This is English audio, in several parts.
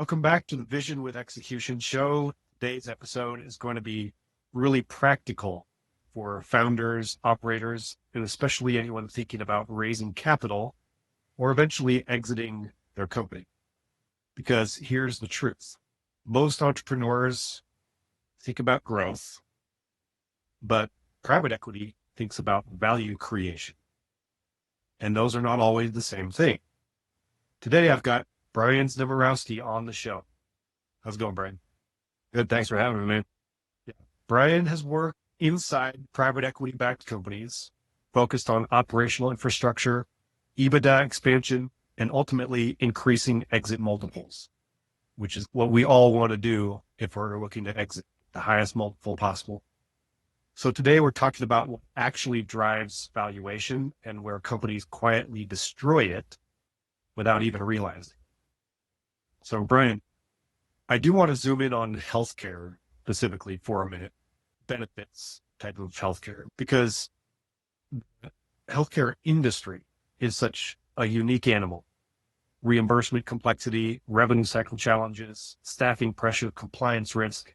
Welcome back to the Vision with Execution show. Today's episode is going to be really practical for founders, operators, and especially anyone thinking about raising capital or eventually exiting their company. Because here's the truth. Most entrepreneurs think about growth, but private equity thinks about value creation. And those are not always the same thing. Today, I've got Brian Znamirowski on the show. How's it going, Brian? Good. Thanks for having me, man. Yeah. Brian has worked inside private equity-backed companies, focused on operational infrastructure, EBITDA expansion, and ultimately increasing exit multiples, which is what we all want to do if we're looking to exit the highest multiple possible. So today we're talking about what actually drives valuation and where companies quietly destroy it without even realizing. So Brian, I do want to zoom in on healthcare specifically for a minute, benefits type of healthcare, because the healthcare industry is such a unique animal. Reimbursement complexity, revenue cycle challenges, staffing pressure, compliance risk,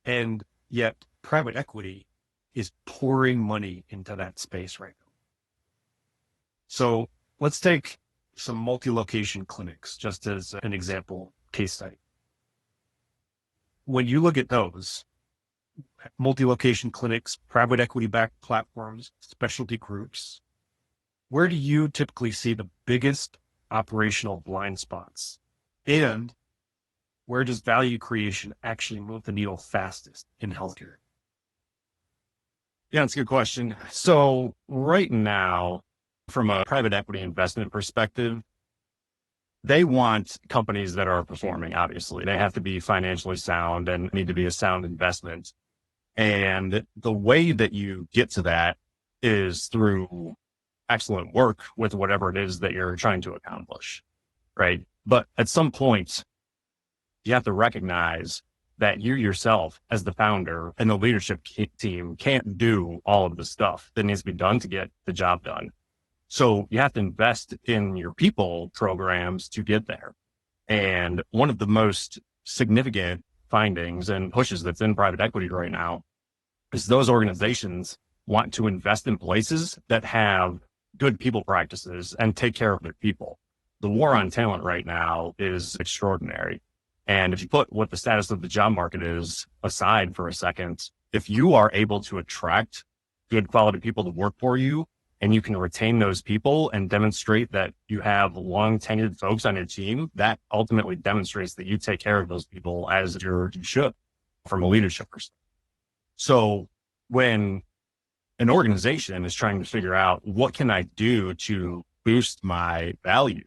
and yet private equity is pouring money into that space right now. So let's take some multi-location clinics just as an example case study. When you look at those multi-location clinics, private equity-backed platforms, specialty groups, where do you typically see the biggest operational blind spots? And where does value creation actually move the needle fastest in healthcare? Yeah, that's a good question. So right now, from a private equity investment perspective, they want companies that are performing, obviously. They have to be financially sound and need to be a sound investment. And the way that you get to that is through excellent work with whatever it is that you're trying to accomplish, right? But at some point, you have to recognize that you yourself, as the founder and the leadership team, can't do all of the stuff that needs to be done to get the job done. So you have to invest in your people programs to get there. And one of the most significant findings and pushes that's in private equity right now is those organizations want to invest in places that have good people practices and take care of their people. The war on talent right now is extraordinary. And if you put what the status of the job market is aside for a second, if you are able to attract good quality people to work for you, and you can retain those people and demonstrate that you have long tenured folks on your team, that ultimately demonstrates that you take care of those people as you should from a leadership perspective. So when an organization is trying to figure out what can I do to boost my value,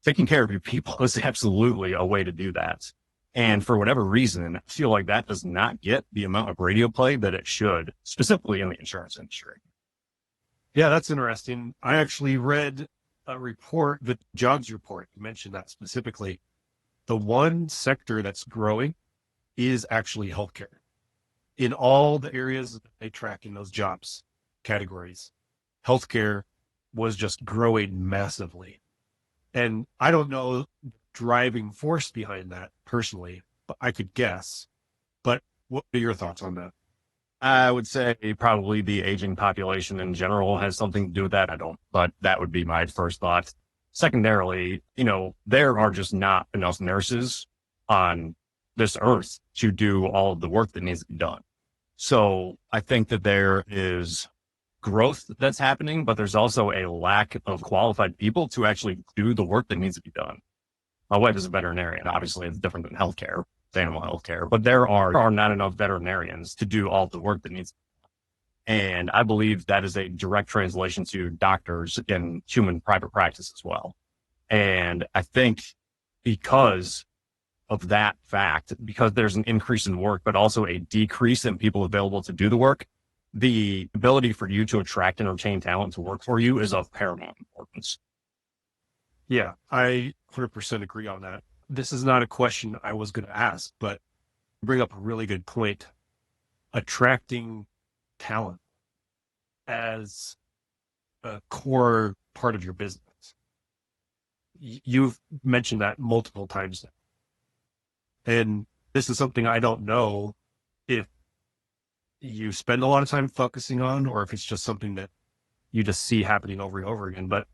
taking care of your people is absolutely a way to do that. And for whatever reason, I feel like that does not get the amount of radio play that it should, specifically in the insurance industry. Yeah, that's interesting. I actually read a report, the jobs report. You mentioned that specifically. The one sector that's growing is actually healthcare in all the areas that they track in those jobs categories. Healthcare was just growing massively. And I don't know the driving force behind that personally, but I could guess. But what are your thoughts on that? I would say probably the aging population in general has something to do with that. I don't, but that would be my first thought. Secondarily, there are just not enough nurses on this earth to do all of the work that needs to be done. So I think that there is growth that's happening, but there's also a lack of qualified people to actually do the work that needs to be done. My wife is a veterinarian. Obviously, it's different than healthcare. Animal healthcare, but there are not enough veterinarians to do all the work that needs to be done. And I believe that is a direct translation to doctors in human private practice as well. And I think because of that fact, because there's an increase in work, but also a decrease in people available to do the work, the ability for you to attract and retain talent to work for you is of paramount importance. Yeah, I 100% agree on that. This is not a question I was going to ask, but you bring up a really good point. Attracting talent as a core part of your business. You've mentioned that multiple times now. And this is something I don't know if you spend a lot of time focusing on, or if it's just something that you just see happening over and over again. But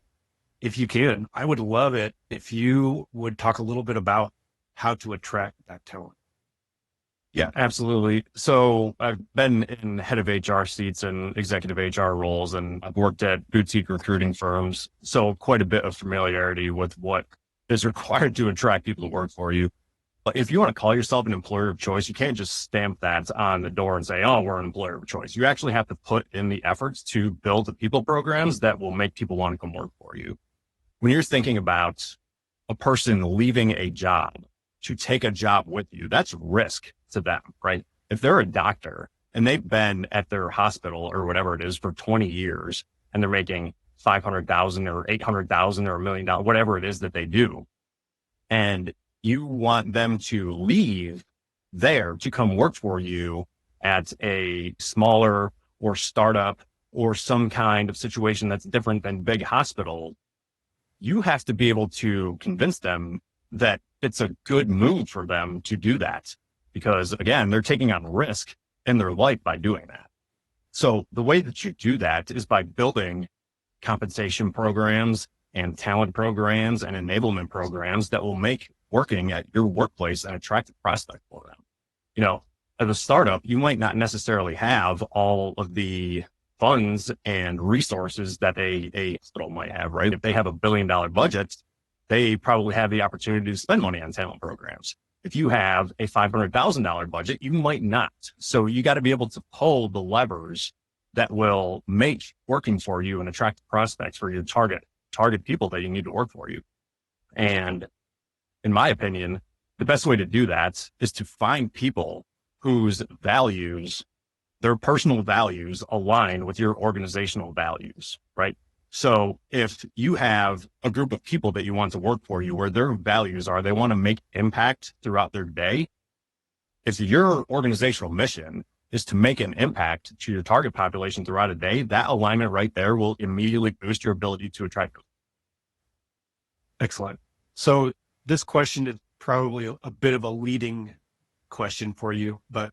if you can, I would love it if you would talk a little bit about how to attract that talent. Yeah, absolutely. So I've been in head of HR seats and executive HR roles, and I've worked at boutique recruiting firms. So quite a bit of familiarity with what is required to attract people to work for you. But if you want to call yourself an employer of choice, you can't just stamp that on the door and say, oh, we're an employer of choice. You actually have to put in the efforts to build the people programs that will make people want to come work for you. When you're thinking about a person leaving a job to take a job with you, that's risk to them, right? If they're a doctor and they've been at their hospital or whatever it is for 20 years and they're making 500,000 or 800,000 or $1 million, whatever it is that they do, and you want them to leave there to come work for you at a smaller or startup or some kind of situation that's different than big hospital, you have to be able to convince them that it's a good move for them to do that. Because again, they're taking on risk in their life by doing that. So the way that you do that is by building compensation programs and talent programs and enablement programs that will make working at your workplace an attractive prospect for them. You know, as a startup, you might not necessarily have all of the funds and resources that a hospital might have, right? If they have $1 billion budget, they probably have the opportunity to spend money on talent programs. If you have a $500,000 budget, you might not. So you got to be able to pull the levers that will make working for you an attractive prospects for you to target people that you need to work for you. And in my opinion, the best way to do that is to find people whose values, their personal values, align with your organizational values, right? So if you have a group of people that you want to work for you where their values are, they want to make impact throughout their day. If your organizational mission is to make an impact to your target population throughout a day, that alignment right there will immediately boost your ability to attract them. Excellent. So this question is probably a bit of a leading question for you, but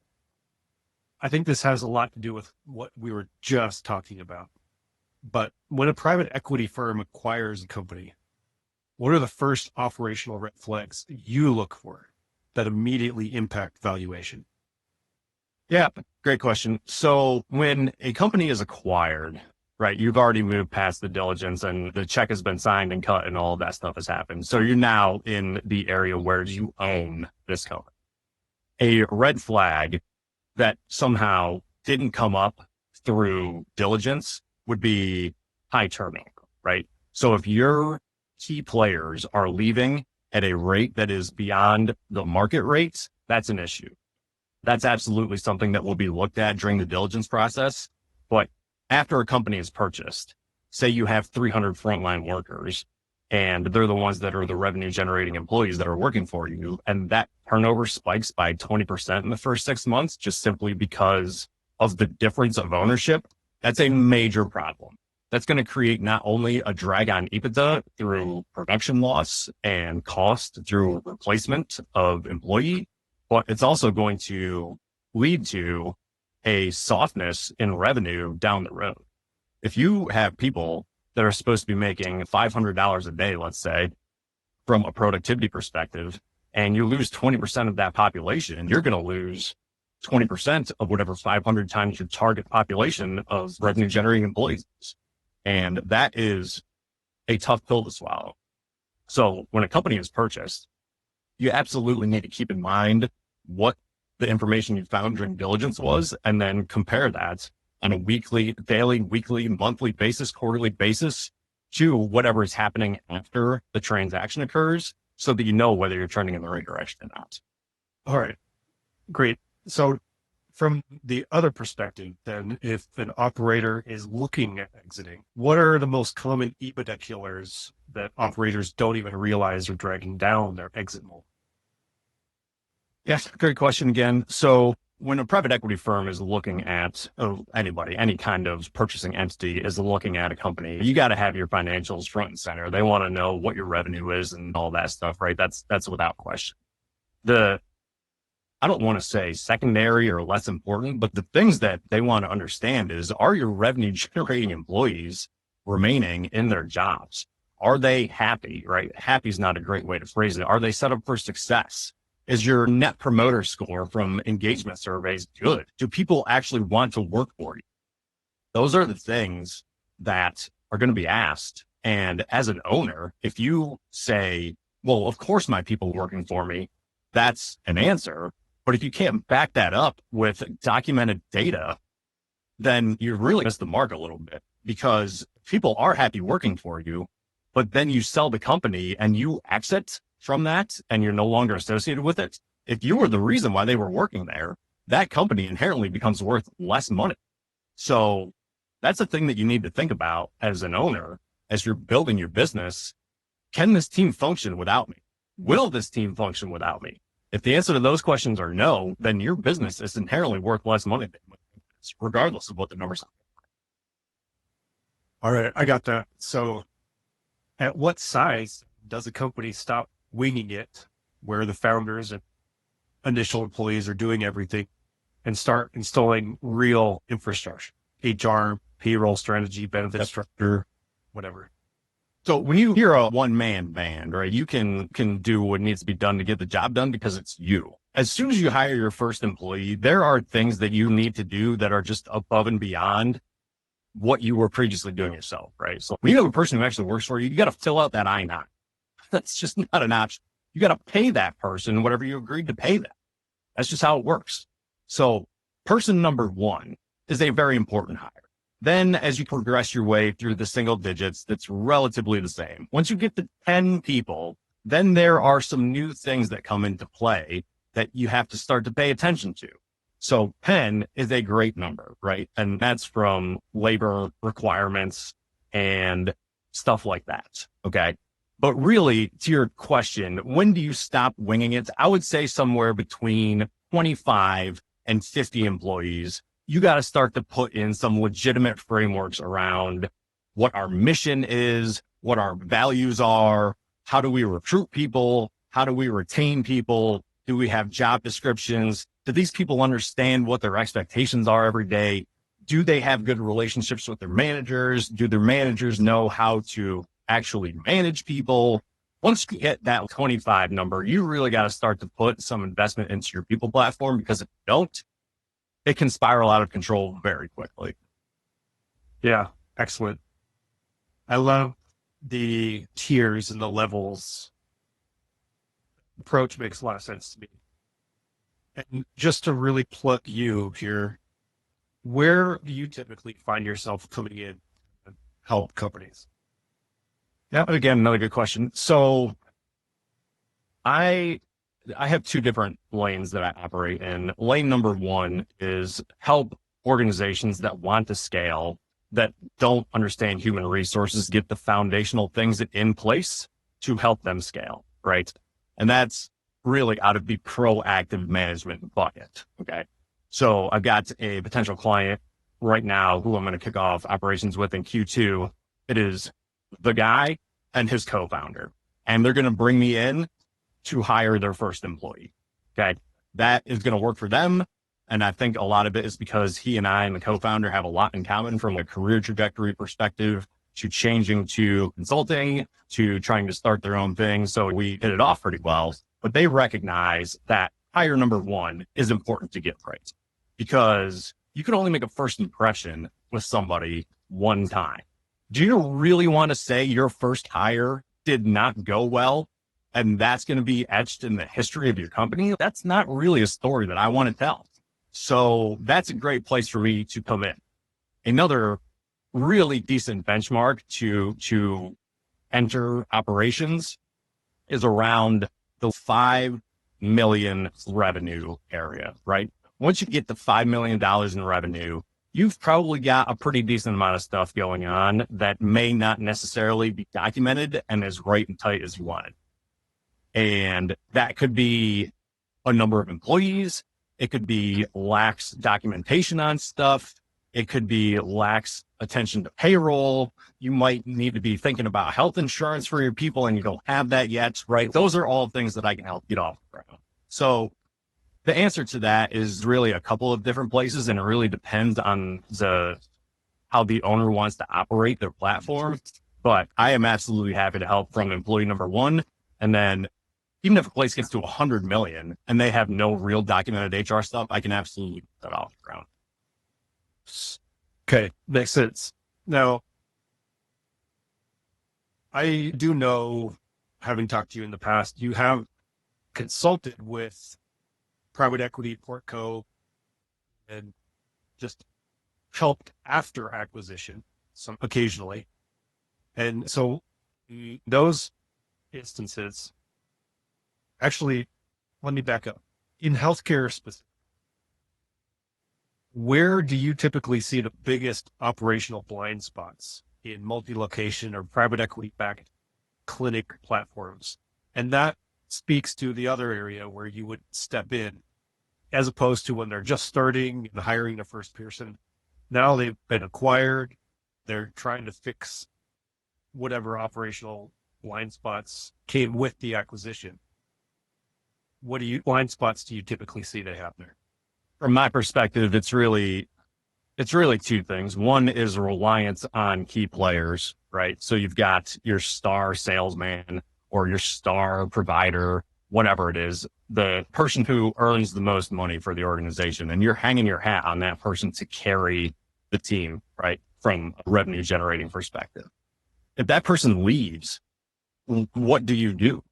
I think this has a lot to do with what we were just talking about. But when a private equity firm acquires a company, what are the first operational red flags you look for that immediately impact valuation? Yeah, great question. So when a company is acquired, right, you've already moved past the diligence and the check has been signed and cut and all of that stuff has happened. So you're now in the area where you own this company. A red flag that somehow didn't come up through diligence would be high turnover, right? So if your key players are leaving at a rate that is beyond the market rates, that's an issue. That's absolutely something that will be looked at during the diligence process. But after a company is purchased, say you have 300 frontline workers and they're the ones that are the revenue generating employees that are working for you, and that turnover spikes by 20% in the first 6 months, just simply because of the difference of ownership, that's a major problem. That's going to create not only a drag on EBITDA through production loss and cost through replacement of employee, but it's also going to lead to a softness in revenue down the road. If you have people that are supposed to be making $500 a day, let's say, from a productivity perspective, and you lose 20% of that population, you're going to lose 20% of whatever 500 times your target population of revenue generating employees is. And that is a tough pill to swallow. So when a company is purchased, you absolutely need to keep in mind what the information you found during diligence was, and then compare that on a daily, weekly, monthly basis, quarterly basis to whatever is happening after the transaction occurs, so that you know whether you're trending in the right direction or not. All right, great. So from the other perspective, then, if an operator is looking at exiting, what are the most common EBITDA killers that operators don't even realize are dragging down their exit multiple? Yes, great question again. So when a private equity firm is looking at anybody, any kind of purchasing entity is looking at a company, you got to have your financials front and center. They want to know what your revenue is and all that stuff, right? That's without question. The I don't want to say secondary or less important, but the things that they want to understand is, are your revenue generating employees remaining in their jobs? Are they happy, right? Happy is not a great way to phrase it. Are they set up for success? Is your net promoter score from engagement surveys good? Do people actually want to work for you? Those are the things that are going to be asked. And as an owner, if you say, well, of course my people working for me, that's an answer. But if you can't back that up with documented data, then you really miss the mark a little bit, because people are happy working for you, but then you sell the company and you exit from that and you're no longer associated with it. If you were the reason why they were working there, that company inherently becomes worth less money. So that's a thing that you need to think about as an owner, as you're building your business. Can this team function without me? Will this team function without me? If the answer to those questions are no, then your business is inherently worth less money, regardless of what the numbers are. All right, I got that. So at what size does a company stop winging it, where the founders and initial employees are doing everything, and start installing real infrastructure, HR, payroll strategy, benefit structure, whatever? So when you hear a one-man band, right, you can do what needs to be done to get the job done because it's you. As soon as you hire your first employee, there are things that you need to do that are just above and beyond what you were previously doing yourself, right? So when you have a person who actually works for you, you got to fill out that I-9. That's just not an option. You got to pay that person whatever you agreed to pay them. That's just how it works. So person number one is a very important hire. Then as you progress your way through the single digits, that's relatively the same. Once you get to 10 people, then there are some new things that come into play that you have to start to pay attention to. So 10 is a great number, right? And that's from labor requirements and stuff like that. Okay. But really, to your question, when do you stop winging it? I would say somewhere between 25 and 50 employees. You got to start to put in some legitimate frameworks around what our mission is, what our values are, how do we recruit people, how do we retain people, do we have job descriptions, do these people understand what their expectations are every day, do they have good relationships with their managers, do their managers know how to actually manage people. Once you hit that 25 number, you really got to start to put some investment into your people platform, because if you don't, it can spiral out of control very quickly. Yeah, excellent. I love the tiers and the levels. Approach makes a lot of sense to me. And just to really plug you here, where do you typically find yourself coming in and help companies? Yeah, again, another good question. So I have two different lanes that I operate in. Lane number one is help organizations that want to scale, that don't understand human resources, get the foundational things in place to help them scale, right? And that's really out of the proactive management bucket. Okay. So I've got a potential client right now who I'm going to kick off operations with in Q2. It is the guy and his co-founder, and they're going to bring me in to hire their first employee. Okay. That is going to work for them. And I think a lot of it is because he and I and the co-founder have a lot in common, from a career trajectory perspective to changing to consulting to trying to start their own thing. So we hit it off pretty well, but they recognize that hire number one is important to get right, because you can only make a first impression with somebody one time. Do you really want to say your first hire did not go well, and that's going to be etched in the history of your company? That's not really a story that I want to tell. So that's a great place for me to come in. Another really decent benchmark to enter operations is around the 5 million revenue area, right? Once you get to $5 million in revenue, you've probably got a pretty decent amount of stuff going on that may not necessarily be documented and as right and tight as you wanted. And that could be a number of employees. It could be lax documentation on stuff. It could be lax attention to payroll. You might need to be thinking about health insurance for your people and you don't have that yet, right? Those are all things that I can help get off the ground. So The answer to that is really a couple of different places, and it really depends on how the owner wants to operate their platform. But I am absolutely happy to help from employee number one. And then even if a place gets to 100 million and they have no real documented HR stuff, I can absolutely put that off the ground. Okay, makes sense. Now, I do know, having talked to you in the past, you have consulted with private equity, Portco, and just helped after acquisition some occasionally. And so those instances, actually, let me back up. In healthcare specific, where do you typically see the biggest operational blind spots in multi-location or private equity backed clinic platforms? And that speaks to the other area where you would step in, as opposed to when they're just starting and hiring the first person. Now they've been acquired. They're trying to fix whatever operational blind spots came with the acquisition. What blind spots do you typically see they have there? From my perspective, it's really two things. One is reliance on key players, right? So you've got your star salesman or your star provider, whatever it is, the person who earns the most money for the organization, and you're hanging your hat on that person to carry the team, right? From a revenue generating perspective. If that person leaves, what do you do,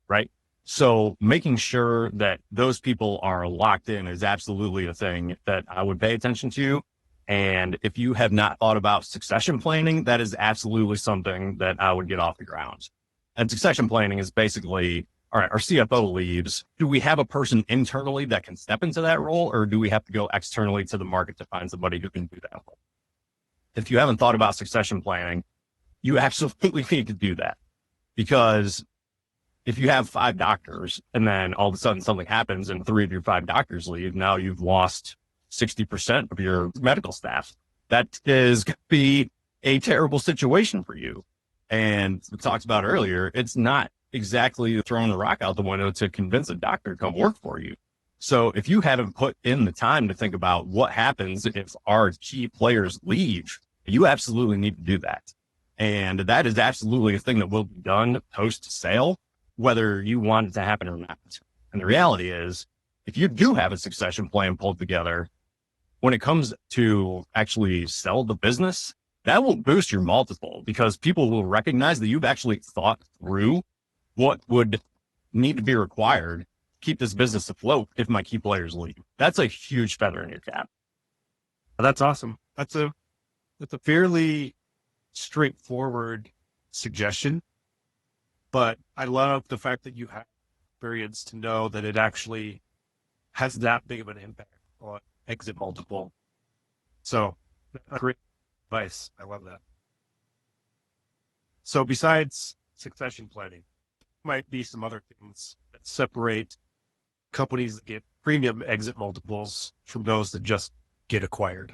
right? So making sure that those people are locked in is absolutely a thing that I would pay attention to. And if you have not thought about succession planning, that is absolutely something that I would get off the ground. And succession planning is basically, all right, our CFO leaves. Do we have a person internally that can step into that role, or do we have to go externally to the market to find somebody who can do that role? If you haven't thought about succession planning, you absolutely need to do that, because if you have 5 doctors and then all of a sudden something happens and 3 of your 5 doctors leave, now you've lost 60% of your medical staff. That is going to be a terrible situation for you. And we talked about earlier, it's not exactly throwing a rock out the window to convince a doctor to come work for you. So if you haven't put in the time to think about what happens if our key players leave, you absolutely need to do that. And that is absolutely a thing that will be done post sale, whether you want it to happen or not. And the reality is, if you do have a succession plan pulled together, when it comes to actually sell the business, that will boost your multiple, because people will recognize that you've actually thought through what would need to be required to keep this business afloat if my key players leave. That's a huge feather in your cap. That's awesome. That's a fairly straightforward suggestion, but I love the fact that you have experience to know that it actually has that big of an impact on exit multiple. So great advice. I love that. So besides succession planning, might be some other things that separate companies that get premium exit multiples from those that just get acquired.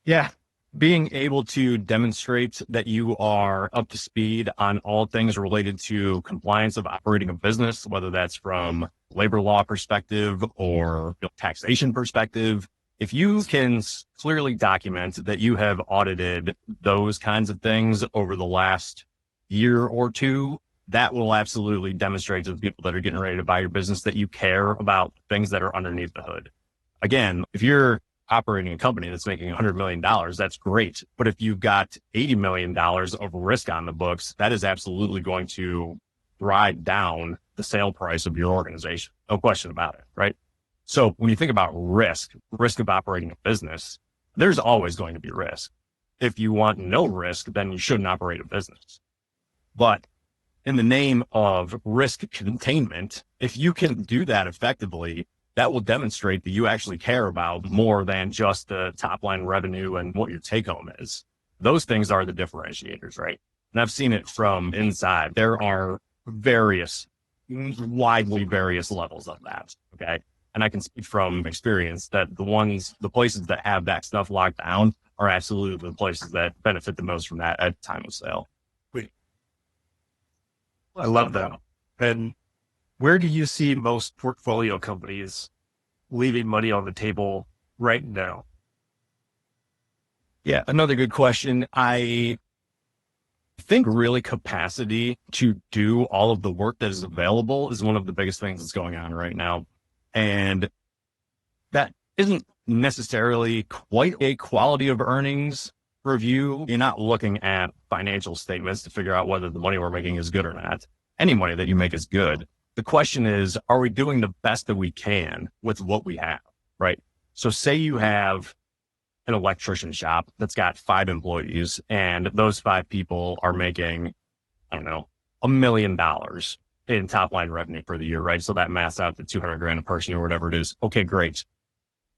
Yeah. Being able to demonstrate that you are up to speed on all things related to compliance of operating a business, whether that's from labor law perspective or taxation perspective. If you can clearly document that you have audited those kinds of things over the last year or two, that will absolutely demonstrate to the people that are getting ready to buy your business that you care about things that are underneath the hood. Again, if you're operating a company that's making $100 million, that's great. But if you've got $80 million of risk on the books, that is absolutely going to drive down the sale price of your organization. No question about it, right? So when you think about risk of operating a business, there's always going to be risk. If you want no risk, then you shouldn't operate a business. But in the name of risk containment, if you can do that effectively, that will demonstrate that you actually care about more than just the top line revenue and what your take home is. Those things are the differentiators, right? And I've seen it from inside. There are widely various levels of that. Okay. And I can speak from experience that the places that have that stuff locked down are absolutely the places that benefit the most from that at time of sale. I love that. And Where do you see most portfolio companies leaving money on the table right now? Yeah, another good question. I think really capacity to do all of the work that is available is one of the biggest things that's going on right now. And that isn't necessarily quite a quality of earnings review. You're not looking at financial statements to figure out whether the money we're making is good or not. Any money that you make is good. The question is, are we doing the best that we can with what we have, right? So say you have an electrician shop that's got 5 employees and those 5 people are making, I don't know, $1 million in top line revenue for the year, right? So that maths out to 200 grand a person or whatever it is. Okay, great.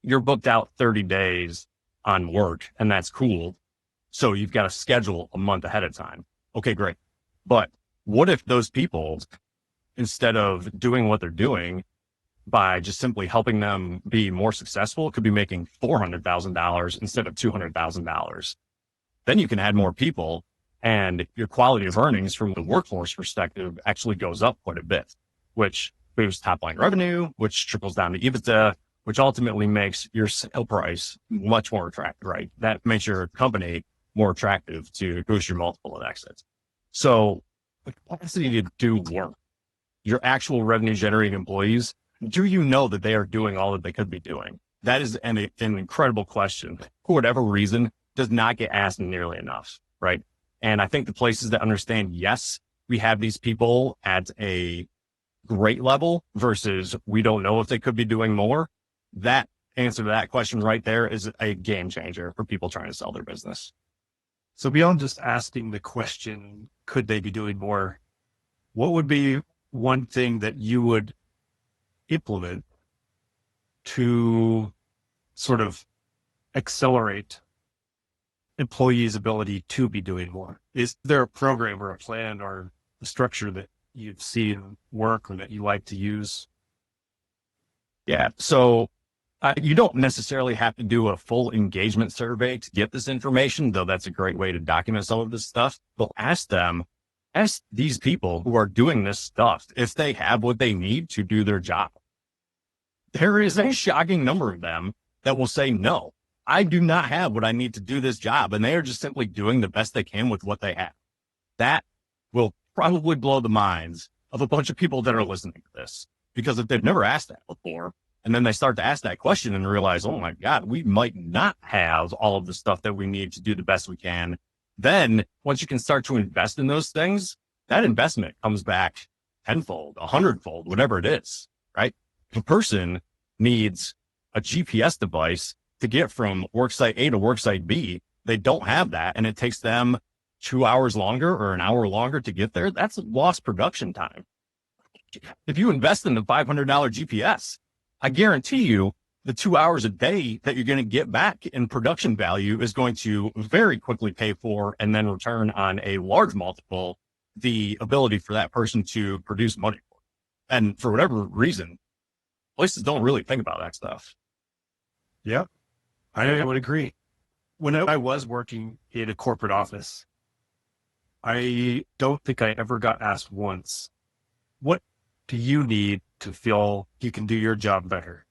You're booked out 30 days on work and that's cool. So you've got to schedule a month ahead of time. Okay, great. But what if those people, instead of doing what they're doing by just simply helping them be more successful, could be making $400,000 instead of $200,000? Then you can add more people and your quality of earnings from the workforce perspective actually goes up quite a bit, which boosts top line revenue, which trickles down to EBITDA, which ultimately makes your sale price much more attractive, right? That makes your company more attractive to boost your multiple of exits. So the capacity to do work, your actual revenue generating employees, do you know that they are doing all that they could be doing? That is an incredible question. For whatever reason, does not get asked nearly enough, right? And I think the places that understand, yes, we have these people at a great level versus we don't know if they could be doing more. That answer to that question right there is a game changer for people trying to sell their business. So beyond just asking the question, could they be doing more? What would be one thing that you would implement to sort of accelerate employees' ability to be doing more? Is there a program or a plan or a structure that you've seen work or that you like to use? Yeah. So you don't necessarily have to do a full engagement survey to get this information, though that's a great way to document some of this stuff. But ask these people who are doing this stuff if they have what they need to do their job. There is a shocking number of them that will say, no, I do not have what I need to do this job. And they are just simply doing the best they can with what they have. That will probably blow the minds of a bunch of people that are listening to this, because if they've never asked that before, and then they start to ask that question and realize, oh my God, we might not have all of the stuff that we need to do the best we can. Then once you can start to invest in those things, that investment comes back tenfold, 100-fold, whatever it is, right? The person needs a GPS device to get from worksite A to worksite B. They don't have that, and it takes them 2 hours longer or an hour longer to get there. That's lost production time. If you invest in the $500 GPS, I guarantee you the 2 hours a day that you're going to get back in production value is going to very quickly pay for and then return on a large multiple the ability for that person to produce money for. And for whatever reason, places don't really think about that stuff. Yeah, I would agree. When I was working in a corporate office, I don't think I ever got asked once, what do you need to feel you can do your job better?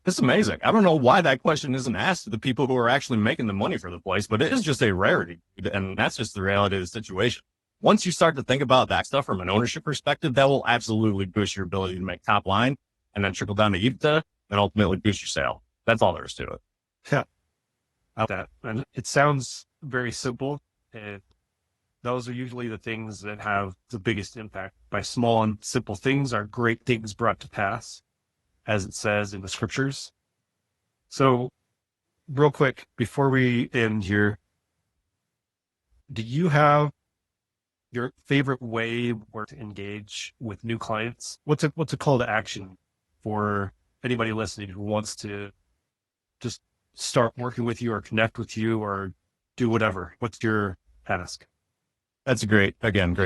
It's amazing. I don't know why that question isn't asked to the people who are actually making the money for the place, but it is just a rarity. And that's just the reality of the situation. Once you start to think about that stuff from an ownership perspective, that will absolutely boost your ability to make top line and then trickle down to EBITDA and ultimately boost your sale. That's all there is to it. Yeah, I like that. And it sounds very simple. And those are usually the things that have the biggest impact. By small and simple things are great things brought to pass, as it says in the scriptures. So real quick, before we end here, do you have your favorite way to engage with new clients? What's a call to action for anybody listening who wants to just start working with you or connect with you or do whatever? What's your ask? That's a great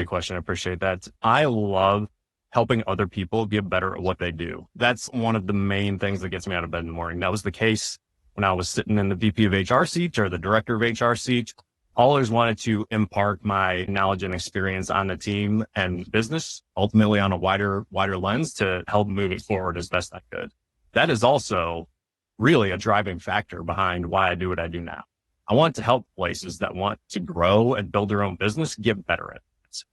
question. I appreciate that. I love helping other people get better at what they do. That's one of the main things that gets me out of bed in the morning. That was the case when I was sitting in the VP of HR seat or the director of HR seat. always wanted to impart my knowledge and experience on the team and business, ultimately on a wider lens to help move it forward as best I could. That is also really a driving factor behind why I do what I do now. I want to help places that want to grow and build their own business get better at it.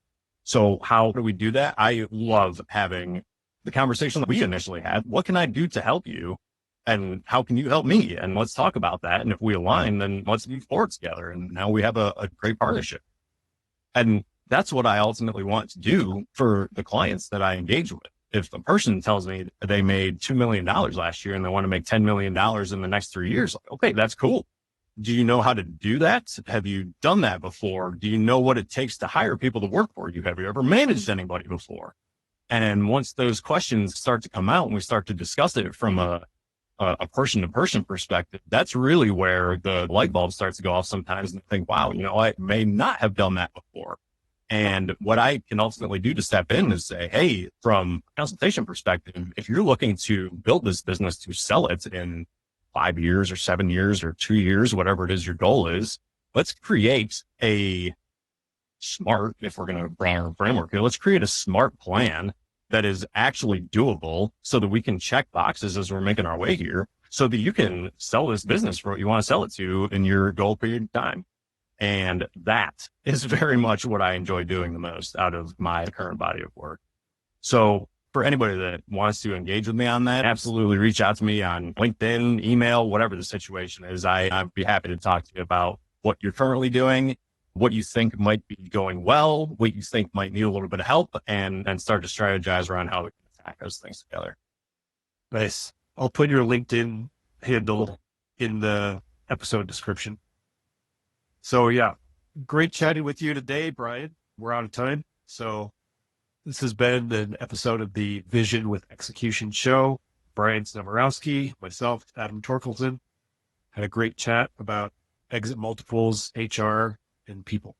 So how do we do that? I love having the conversation that we initially had. What can I do to help you? And how can you help me? And let's talk about that. And if we align, then let's move forward together. And now we have a great partnership. And that's what I ultimately want to do for the clients that I engage with. If a person tells me they made $2 million last year and they want to make $10 million in the next 3 years, like, okay, that's cool. Do you know how to do that? Have you done that before? Do you know what it takes to hire people to work for you? Have you ever managed anybody before? And once those questions start to come out and we start to discuss it from a person-to-person perspective, that's really where the light bulb starts to go off sometimes and think, wow, I may not have done that before. And what I can ultimately do to step in is say, hey, from a consultation perspective, if you're looking to build this business to sell it in 5 years or 7 years or 2 years, whatever it is your goal is, let's create a smart, if we're going to bring our framework here, let's create a smart plan that is actually doable so that we can check boxes as we're making our way here so that you can sell this business for what you want to sell it to in your goal period of time. And that is very much what I enjoy doing the most out of my current body of work. So for anybody that wants to engage with me on that, absolutely reach out to me on LinkedIn, email, whatever the situation is. I'd be happy to talk to you about what you're currently doing, what you think might be going well, what you think might need a little bit of help, and start to strategize around how we can attack those things together. Nice. I'll put your LinkedIn handle in the episode description. So yeah, great chatting with you today, Brian. We're out of time. So this has been an episode of the Vision with Execution show. Brian Znamirowski, myself, Adam Torkelson, had a great chat about exit multiples, HR, and people.